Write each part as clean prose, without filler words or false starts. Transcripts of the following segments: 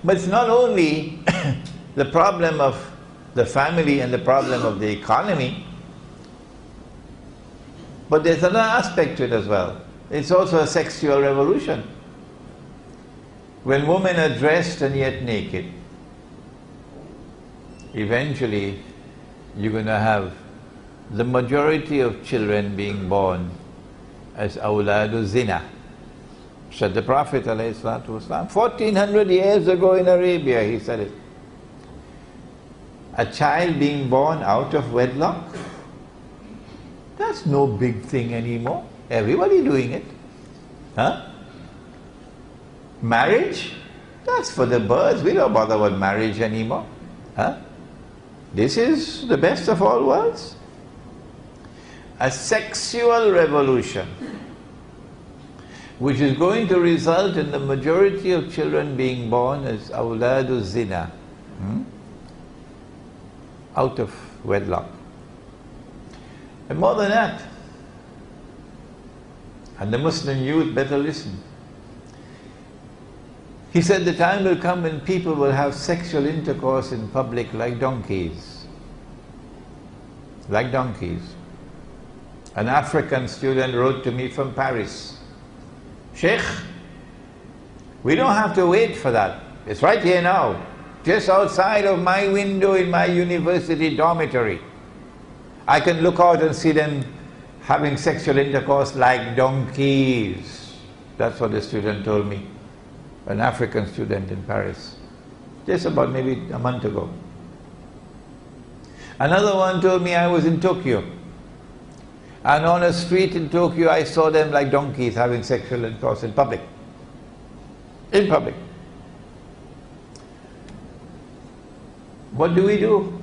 But it's not only the problem of the family and the problem of the economy, but there's another aspect to it as well. It's also a sexual revolution. When women are dressed and yet naked, eventually you're going to have the majority of children being born as awladu zina. Said the Prophet ﷺ, 1400 years ago in Arabia, he said it. A child being born out of wedlock, that's no big thing anymore. Everybody doing it. Huh? Marriage, that's for the birds. We don't bother about marriage anymore. Huh? This is the best of all worlds. A sexual revolution which is going to result in the majority of children being born as awladu zina, out of wedlock. And more than that, and the Muslim youth better listen. He said the time will come when people will have sexual intercourse in public like donkeys. Like donkeys. An African student wrote to me from Paris, Sheikh, we don't have to wait for that. It's right here now, just outside of my window in my university dormitory. I can look out and see them having sexual intercourse like donkeys. That's what the student told me. An African student in Paris, just about maybe a month ago. Another one told me I was in Tokyo, and on a street in Tokyo I saw them like donkeys having sexual intercourse in public. In public. What do we do?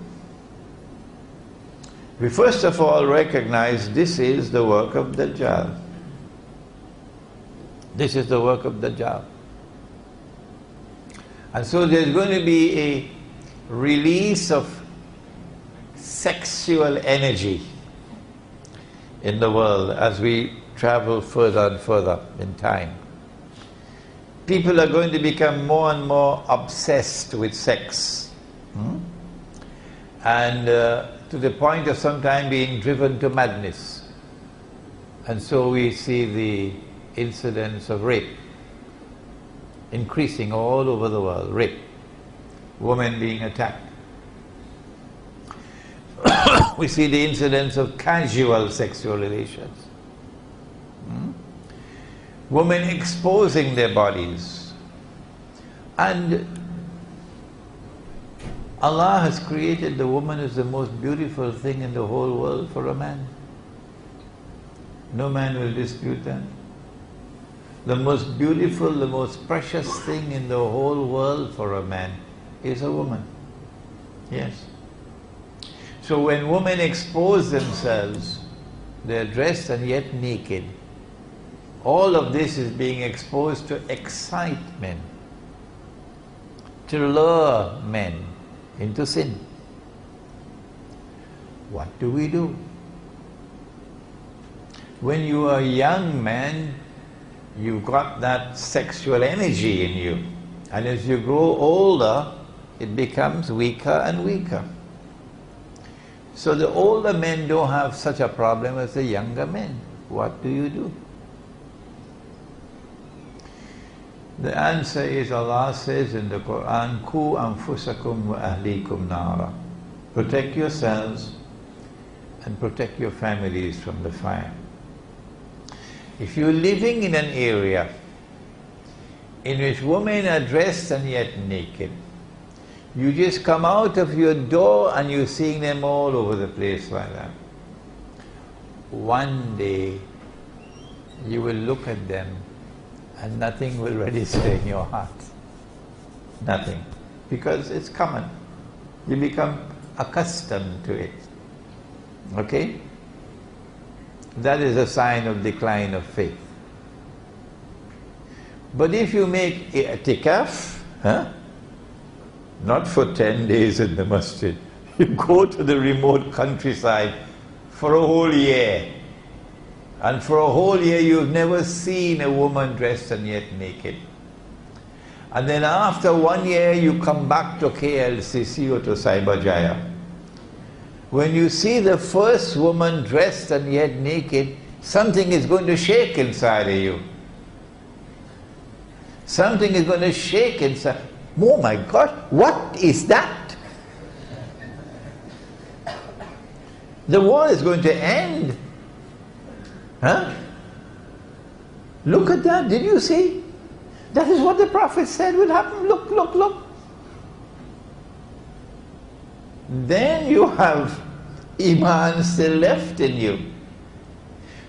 We first of all recognize this is the work of Dajjal. This is the work of Dajjal. And so there's going to be a release of sexual energy in the world as we travel further and further in time. People are going to become more and more obsessed with sex. And to the point of sometimes being driven to madness. And so we see the incidence of rape increasing all over the world. Rape, women being attacked. We see the incidence of casual sexual relations. Women exposing their bodies. And Allah has created the woman as the most beautiful thing in the whole world for a man. No man will dispute that. The most beautiful, the most precious thing in the whole world for a man is a woman. Yes. So when women expose themselves, they're dressed and yet naked. All of this is being exposed to excite men, to lure men into sin. What do we do? When you are a young man, you've got that sexual energy in you. And as you grow older, it becomes weaker and weaker. So the older men don't have such a problem as the younger men. What do you do? The answer is, Allah says in the Quran, Ku anfusakum wa ahlikum nara. Protect yourselves and protect your families from the fire. If you're living in an area in which women are dressed and yet naked, you just come out of your door and you're seeing them all over the place like that. One day you will look at them and nothing will register in your heart. Nothing. Because it's common. You become accustomed to it. Okay? That is a sign of decline of faith. But if you make i'tikaf, not for 10 days in the masjid, you go to the remote countryside for a whole year. And for a whole year you've never seen a woman dressed and yet naked. And then after 1 year you come back to KLCC or to Cyberjaya. When you see the first woman dressed and yet naked, something is going to shake inside of you. Something is going to shake inside. Oh my God, what is that? The world is going to end. Huh? Look at that, did you see? That is what the Prophet said will happen. Look, look, look. Then you have Iman still left in you.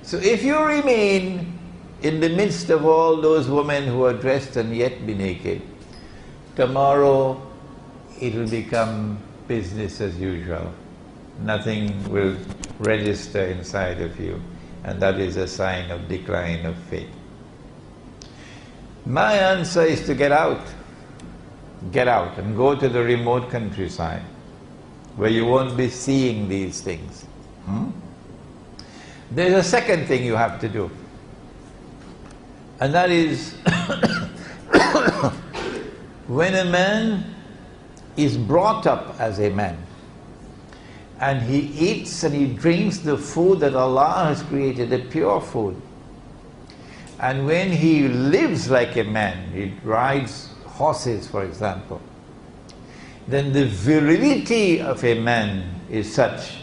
So if you remain in the midst of all those women who are dressed and yet be naked, tomorrow it will become business as usual. Nothing will register inside of you, and that is a sign of decline of faith. My answer is to get out. Get out and go to the remote countryside where you won't be seeing these things. There's a second thing you have to do, and that is when a man is brought up as a man and he eats and he drinks the food that Allah has created, the pure food, and when he lives like a man, he rides horses, for example, then the virility of a man is such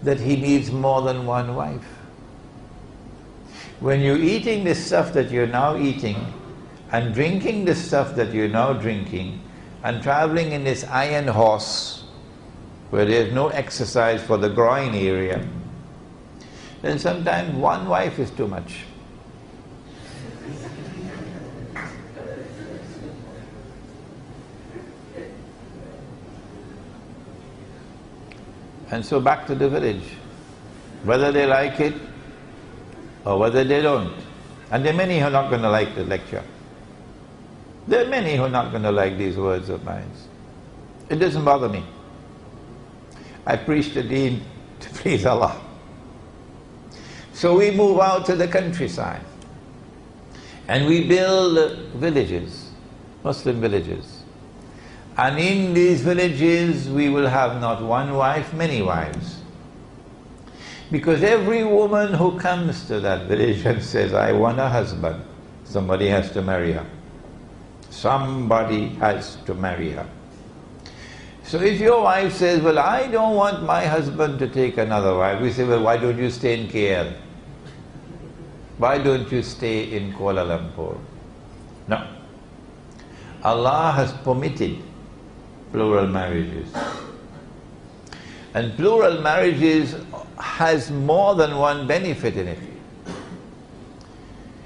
that he needs more than one wife. When you're eating the stuff that you're now eating and drinking the stuff that you're now drinking and traveling in this iron horse where there's no exercise for the groin area, then sometimes one wife is too much. And so back to the village, whether they like it or whether they don't. And there are many who are not going to like the lecture. There are many who are not going to like these words of mine. It doesn't bother me. I preach the deen to please Allah. So we move out to the countryside and we build villages, Muslim villages. And in these villages we will have not one wife, many wives. Because every woman who comes to that village and says, I want a husband, somebody has to marry her. Somebody has to marry her. So if your wife says, well, I don't want my husband to take another wife, we say, well, why don't you stay in KL? Why don't you stay in Kuala Lumpur? No. Allah has permitted plural marriages. And plural marriages has more than one benefit in it.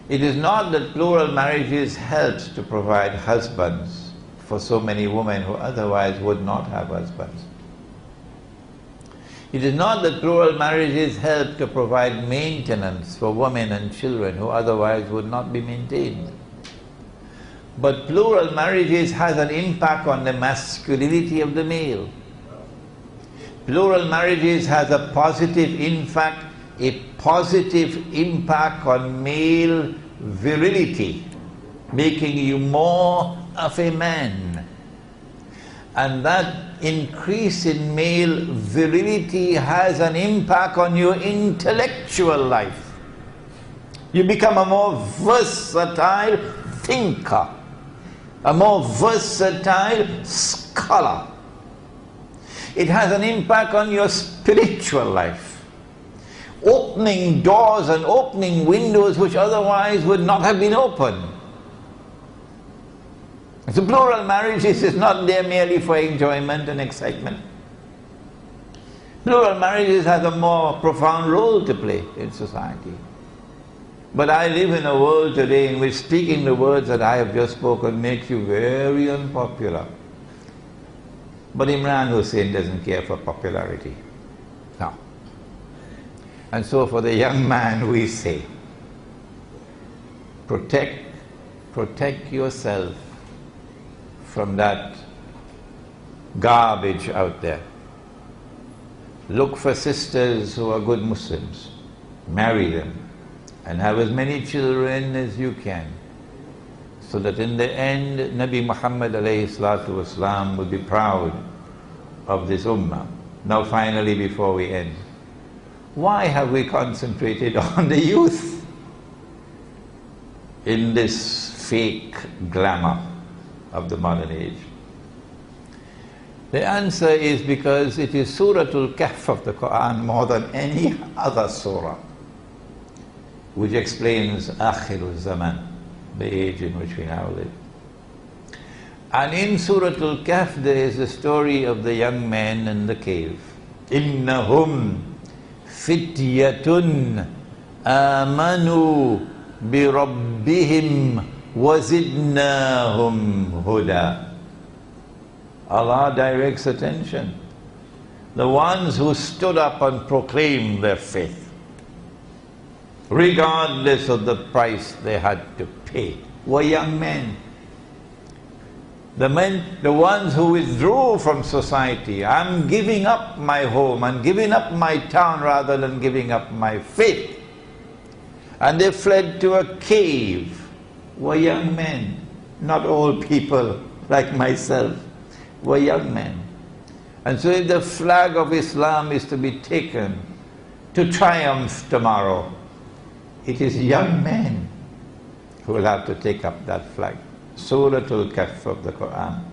It is not that plural marriages helps to provide husbands for so many women who otherwise would not have husbands. It is not that plural marriages help to provide maintenance for women and children who otherwise would not be maintained. But plural marriages has an impact on the masculinity of the male. Plural marriages has a positive impact on male virility, making you more of a man. And that increase in male virility has an impact on your intellectual life. You become a more versatile thinker, a more versatile scholar. It has an impact on your spiritual life, opening doors and opening windows which otherwise would not have been opened. So plural marriages is not there merely for enjoyment and excitement. Plural marriages has a more profound role to play in society. But I live in a world today in which speaking the words that I have just spoken makes you very unpopular. But Imran Hussein doesn't care for popularity. No. And so for the young man we say, protect yourself from that garbage out there. Look for sisters who are good Muslims, marry them, and have as many children as you can, so that in the end Nabi Muhammad alayhi salatu wasalam will be proud of this ummah. Now finally, before we end, why have we concentrated on the youth in this fake glamour of the modern age? The answer is because it is Suratul Kahf of the Quran more than any other surah which explains Akhirul Zaman, the age in which we now live. And in Suratul Kahf there is the story of the young men in the cave. Innahum fityatun amanu bi rabbihim wazidnahum huda. Allah directs attention. The ones who stood up and proclaimed their faith, regardless of the price they had to pay, were young men. The ones who withdrew from society, I'm giving up my home, I'm giving up my town rather than giving up my faith. And they fled to a cave, were young men, not old people like myself, were young men. And so if the flag of Islam is to be taken to triumph tomorrow, it is young men who will have to take up that flag. Suratul Kahf of the Quran.